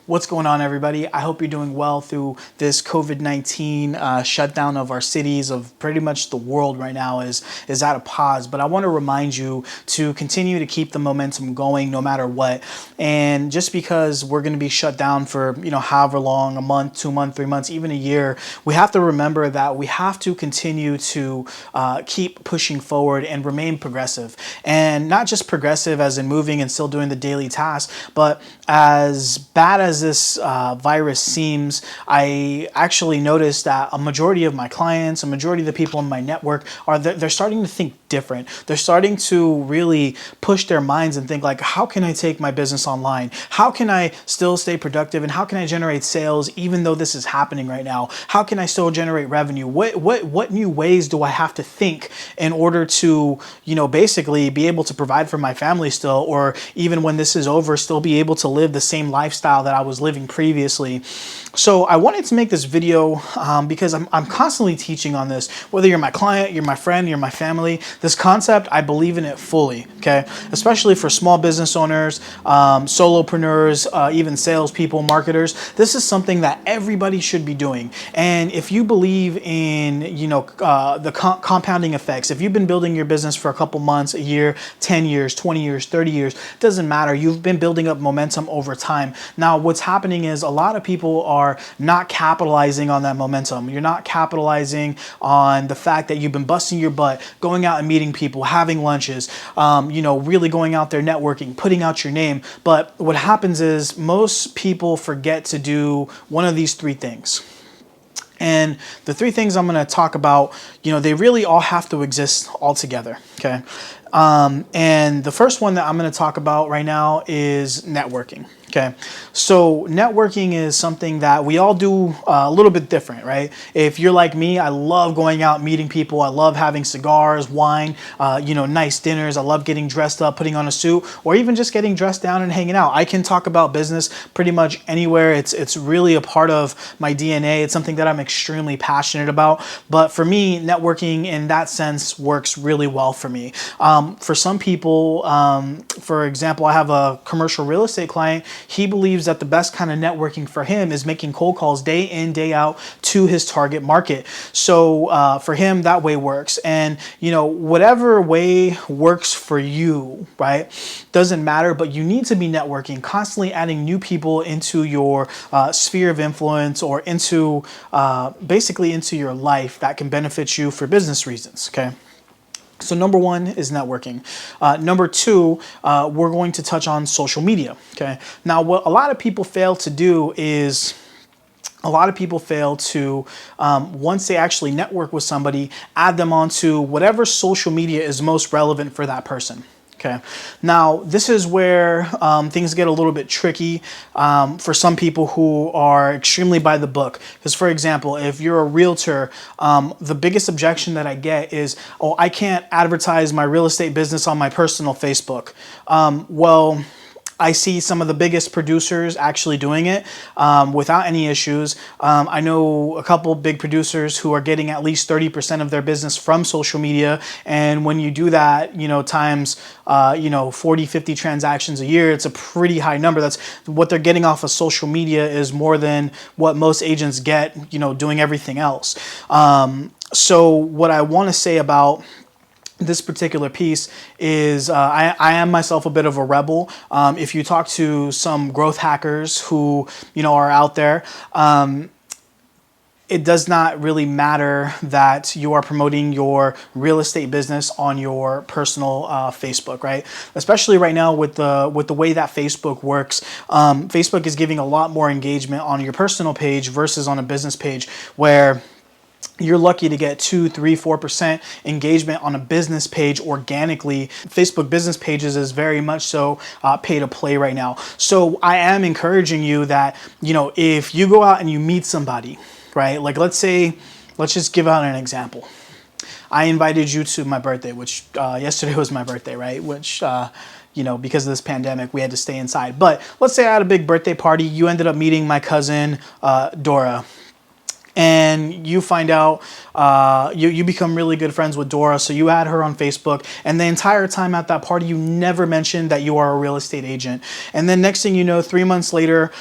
What's going on, everybody? I hope you're doing well through this COVID-19 shutdown of our cities, of pretty much the world right now is at a pause. But I want to remind you to continue to keep the momentum going no matter what. And just because we're going to be shut down for, however long, a month, 2 months, 3 months, even a year, we have to remember that we have to continue to keep pushing forward and remain progressive. And not just progressive as in moving and still doing the daily tasks, but as bad as this virus seems, I actually noticed that a majority of my clients, a majority of the people in my network they're starting to think different. They're starting to really push their minds and think like, how can I take my business online? How can I still stay productive? And how can I generate sales even though this is happening right now? How can I still generate revenue? What new ways do I have to think in order to, basically be able to provide for my family still, or even when this is over, still be able to live the same lifestyle that I was living previously. So I wanted to make this video because I'm constantly teaching on this. Whether you're my client, you're my friend, you're my family, this concept, I believe in it fully, okay? Especially for small business owners, solopreneurs, even salespeople, marketers. This is something that everybody should be doing. And if you believe in, the compounding effects, if you've been building your business for a couple months, a year, 10 years, 20 years, 30 years, doesn't matter. You've been building up momentum over time. Now, what's happening is a lot of people are not capitalizing on that momentum. You're not capitalizing on the fact that you've been busting your butt, going out and meeting people, having lunches, really going out there networking, putting out your name. But what happens is most people forget to do one of these three things. And the three things I'm going to talk about, they really all have to exist all together, okay? And the first one that I'm going to talk about right now is networking. Okay, so networking is something that we all do a little bit different, right? If you're like me, I love going out, meeting people. I love having cigars, wine, nice dinners. I love getting dressed up, putting on a suit, or even just getting dressed down and hanging out. I can talk about business pretty much anywhere. It's really a part of my DNA. It's something that I'm extremely passionate about. But for me, networking in that sense works really well for me. For some people, for example, I have a commercial real estate client. He believes that the best kind of networking for him is making cold calls day in, day out to his target market. So for him, that way works. And, whatever way works for you, right, doesn't matter, but you need to be networking, constantly adding new people into your sphere of influence or into basically into your life that can benefit you for business reasons, okay? So number one is networking. Number two, we're going to touch on social media. Okay. Now, what a lot of people fail to do is once they actually network with somebody, add them onto whatever social media is most relevant for that person. Okay. Now, this is where things get a little bit tricky for some people who are extremely by the book. Because, for example, if you're a realtor, the biggest objection that I get is, oh, I can't advertise my real estate business on my personal Facebook. Well, I see some of the biggest producers actually doing it without any issues. I know a couple big producers who are getting at least 30% of their business from social media. And when you do that, times 40, 50 transactions a year, it's a pretty high number. That's what they're getting off of social media is more than what most agents get, doing everything else. So what I want to say about this particular piece is I am myself a bit of a rebel. If you talk to some growth hackers who, are out there, it does not really matter that you are promoting your real estate business on your personal Facebook, right? Especially right now with the way that Facebook works. Facebook is giving a lot more engagement on your personal page versus on a business page, where you're lucky to get 2, 3, 4% engagement on a business page organically. Facebook business pages is very much so pay to play right now. So I am encouraging you that, if you go out and you meet somebody, right? Like let's just give out an example. I invited you to my birthday, which yesterday was my birthday, right? Which, because of this pandemic, we had to stay inside. But let's say I had a big birthday party. You ended up meeting my cousin, Dora. and you find out you become really good friends with Dora, so you add her on Facebook, and the entire time at that party you never mentioned that you are a real estate agent. And then next thing you know, 3 months later,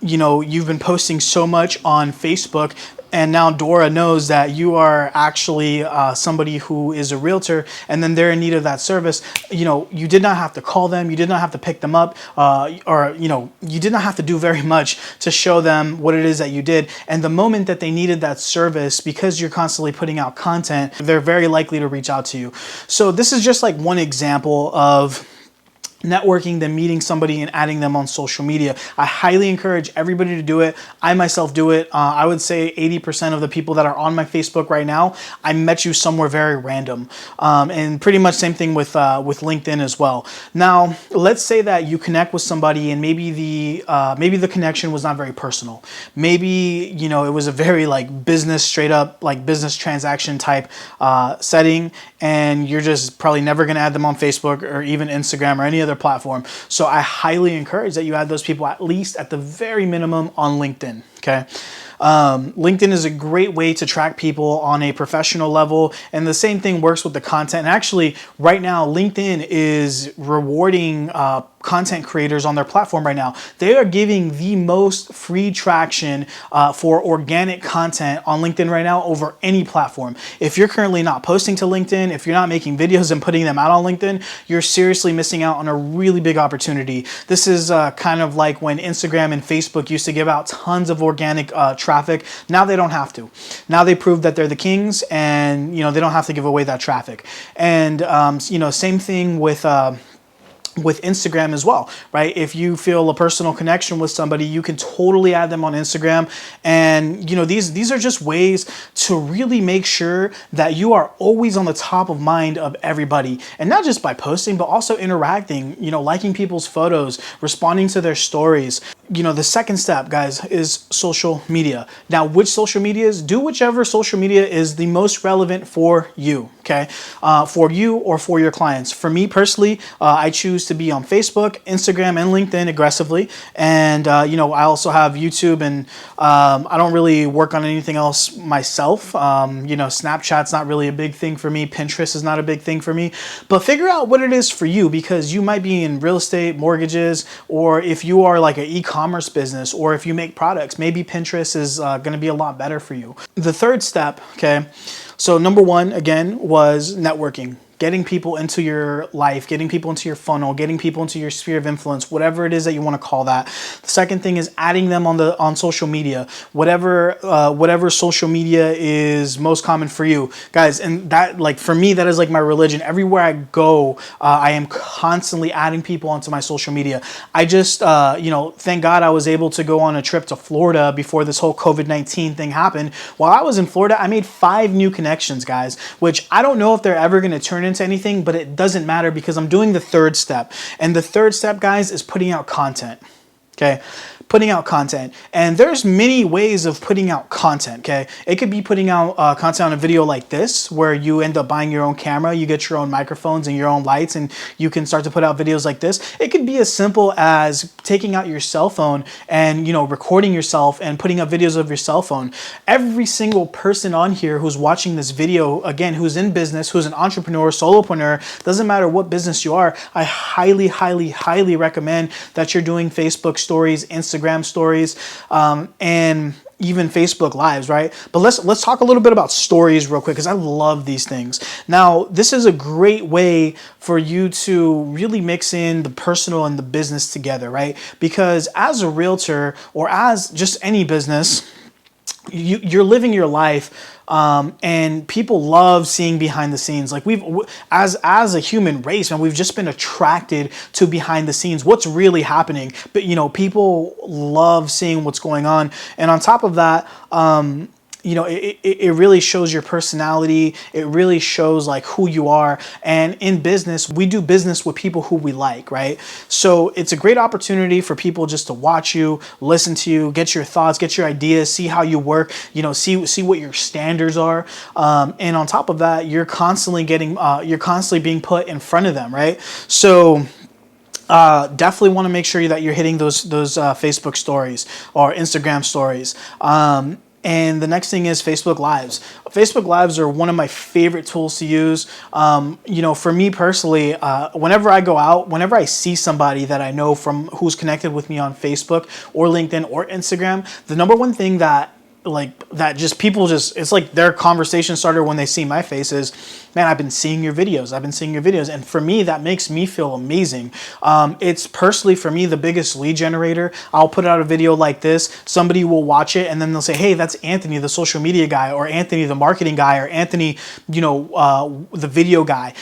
you've been posting so much on Facebook, and now Dora knows that you are actually somebody who is a realtor, and then they're in need of that service. You did not have to call them, you did not have to pick them up, or you did not have to do very much to show them what it is that you did. And the moment that they needed that service, because you're constantly putting out content, they're very likely to reach out to you. So this is just like one example of networking, then meeting somebody and adding them on social media. I highly encourage everybody to do it. I myself do it. I would say 80% of the people that are on my Facebook right now, I met you somewhere very random. And pretty much same thing with LinkedIn as well. Now, let's say that you connect with somebody and maybe the connection was not very personal. Maybe, it was a very like business, straight up like business transaction type setting, and you're just probably never going to add them on Facebook or even Instagram or any other platform. So I highly encourage that you add those people at least at the very minimum on LinkedIn. Okay. LinkedIn is a great way to track people on a professional level, and the same thing works with the content. And actually, right now, LinkedIn is rewarding content creators on their platform right now. They are giving the most free traction for organic content on LinkedIn right now over any platform. If you're currently not posting to LinkedIn, if you're not making videos and putting them out on LinkedIn, you're seriously missing out on a really big opportunity. This is kind of like when Instagram and Facebook used to give out tons of organic traffic. Now they don't have to. Now they prove that they're the kings, and they don't have to give away that traffic. And same thing with Instagram as well, right? If you feel a personal connection with somebody, you can totally add them on Instagram. And these are just ways to really make sure that you are always on the top of mind of everybody, and not just by posting, but also interacting, liking people's photos, responding to their stories. The second step, guys, is social media. Now, which social medias? Do whichever social media is the most relevant for you, okay? For you or for your clients. For me personally, I choose to be on Facebook, Instagram, and LinkedIn aggressively. And, I also have YouTube, and I don't really work on anything else myself. Snapchat's not really a big thing for me. Pinterest is not a big thing for me. But figure out what it is for you, because you might be in real estate, mortgages, or if you are like an e-commerce business, or if you make products, maybe Pinterest is going to be a lot better for you. The third step, okay, so number one, again, was networking. Getting people into your life, getting people into your funnel, getting people into your sphere of influence, whatever it is that you want to call that. The second thing is adding them on social media, whatever social media is most common for you, guys. And that, like, for me, that is like my religion. Everywhere I go, I am constantly adding people onto my social media. I just, thank God I was able to go on a trip to Florida before this whole COVID-19 thing happened. While I was in Florida, I made 5 new connections, guys, which I don't know if they're ever going to turn into anything, but it doesn't matter because I'm doing the third step. And the third step, guys, is putting out content. Okay, putting out content. And there's many ways of putting out content, okay? It could be putting out content on a video like this, where you end up buying your own camera, you get your own microphones and your own lights, and you can start to put out videos like this. It could be as simple as taking out your cell phone and, recording yourself and putting up videos of your cell phone. Every single person on here who's watching this video, again, who's in business, who's an entrepreneur, solopreneur, doesn't matter what business you are, I highly, highly, highly recommend that you're doing Facebook stories, Instagram stories, and even Facebook lives, right? But let's talk a little bit about stories real quick, because I love these things. Now, this is a great way for you to really mix in the personal and the business together, right? Because as a realtor, or as just any business, you're living your life, and people love seeing behind the scenes. Like as a human race, man, we've just been attracted to behind the scenes, what's really happening. But people love seeing what's going on, and on top of that, it really shows your personality. It really shows like who you are. And in business, we do business with people who we like, right? So it's a great opportunity for people just to watch you, listen to you, get your thoughts, get your ideas, see how you work, see what your standards are. And on top of that, you're constantly being put in front of them, right? So definitely want to make sure that you're hitting those Facebook stories or Instagram stories. And the next thing is Facebook Lives. Facebook Lives are one of my favorite tools to use. For me personally, whenever I go out, whenever I see somebody that I know from who's connected with me on Facebook or LinkedIn or Instagram, the number one thing that just people just, it's like their conversation starter when they see my face is, man, I've been seeing your videos. And for me, that makes me feel amazing. It's personally for me the biggest lead generator. I'll put out a video like this, somebody will watch it, and then they'll say, hey, that's Anthony, the social media guy, or Anthony, the marketing guy, or Anthony, the video guy.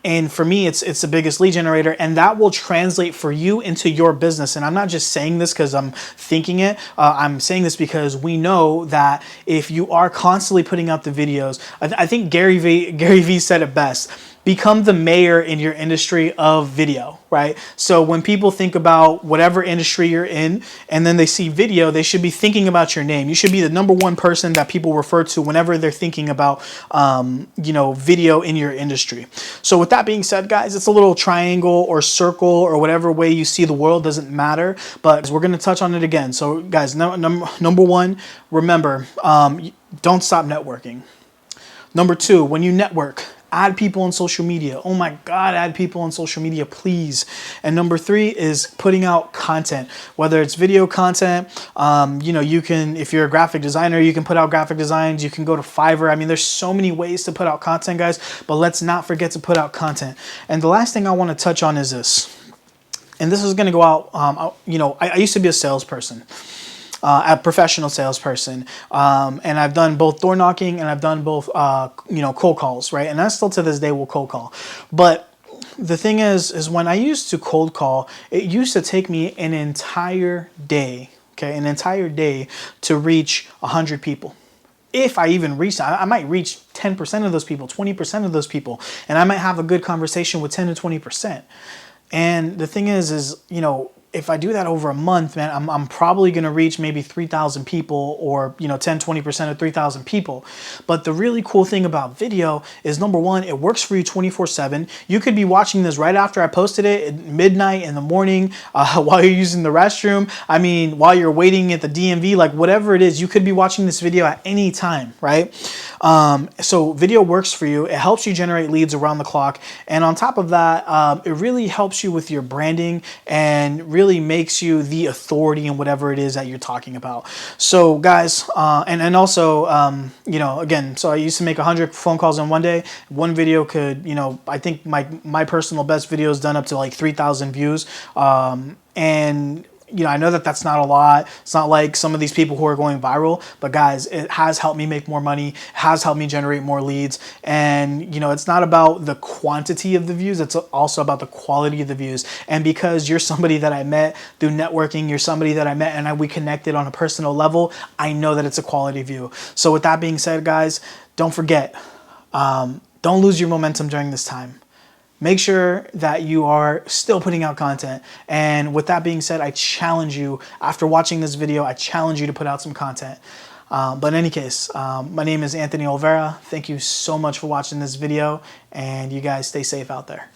And for me, it's the biggest lead generator, and that will translate for you into your business. And I'm not just saying this because I'm thinking it. I'm saying this because we know that if you are constantly putting out the videos, I think Gary Vee said it best. Become the mayor in your industry of video, right? So when people think about whatever industry you're in and then they see video, they should be thinking about your name. You should be the number one person that people refer to whenever they're thinking about, video in your industry. So with that being said, guys, it's a little triangle or circle or whatever way you see the world, doesn't matter, but we're going to touch on it again. So guys, number one, remember, don't stop networking. Number two, when you network, add people on social media. Oh my God, add people on social media, please. And number three is putting out content, whether it's video content. You can, if you're a graphic designer, you can put out graphic designs. You can go to Fiverr. I mean, there's so many ways to put out content, guys, but let's not forget to put out content. And the last thing I want to touch on is this, and this is going to go out. I used to be a salesperson. A professional salesperson, and I've done both door knocking and I've done both, cold calls, right? And I still to this day will cold call. But the thing is when I used to cold call, it used to take me an entire day, to reach 100 people. If I even reach, I might reach 10% of those people, 20% of those people, and I might have a good conversation with 10 to 20%. And the thing is, if I do that over a month, man, I'm probably going to reach maybe 3,000 people or, 10, 20% of 3,000 people. But the really cool thing about video is, number one, it works for you 24/7. You could be watching this right after I posted it at midnight, in the morning, while you're using the restroom. I mean, while you're waiting at the DMV, like whatever it is, you could be watching this video at any time, right? So video works for you. It helps you generate leads around the clock. And on top of that, it really helps you with your branding and really makes you the authority in whatever it is that you're talking about. So guys, and also, again, so I used to make 100 phone calls in one day. One video could, I think my personal best video is done up to like 3,000 views. And I know that that's not a lot. It's not like some of these people who are going viral, but guys, it has helped me make more money, has helped me generate more leads. And, it's not about the quantity of the views. It's also about the quality of the views. And because you're somebody that I met through networking, you're somebody that I met and we connected on a personal level, I know that it's a quality view. So with that being said, guys, don't forget, don't lose your momentum during this time. Make sure that you are still putting out content. And with that being said, I challenge you, after watching this video, I challenge you to put out some content. But in any case, my name is Anthony Olvera. Thank you so much for watching this video, and you guys stay safe out there.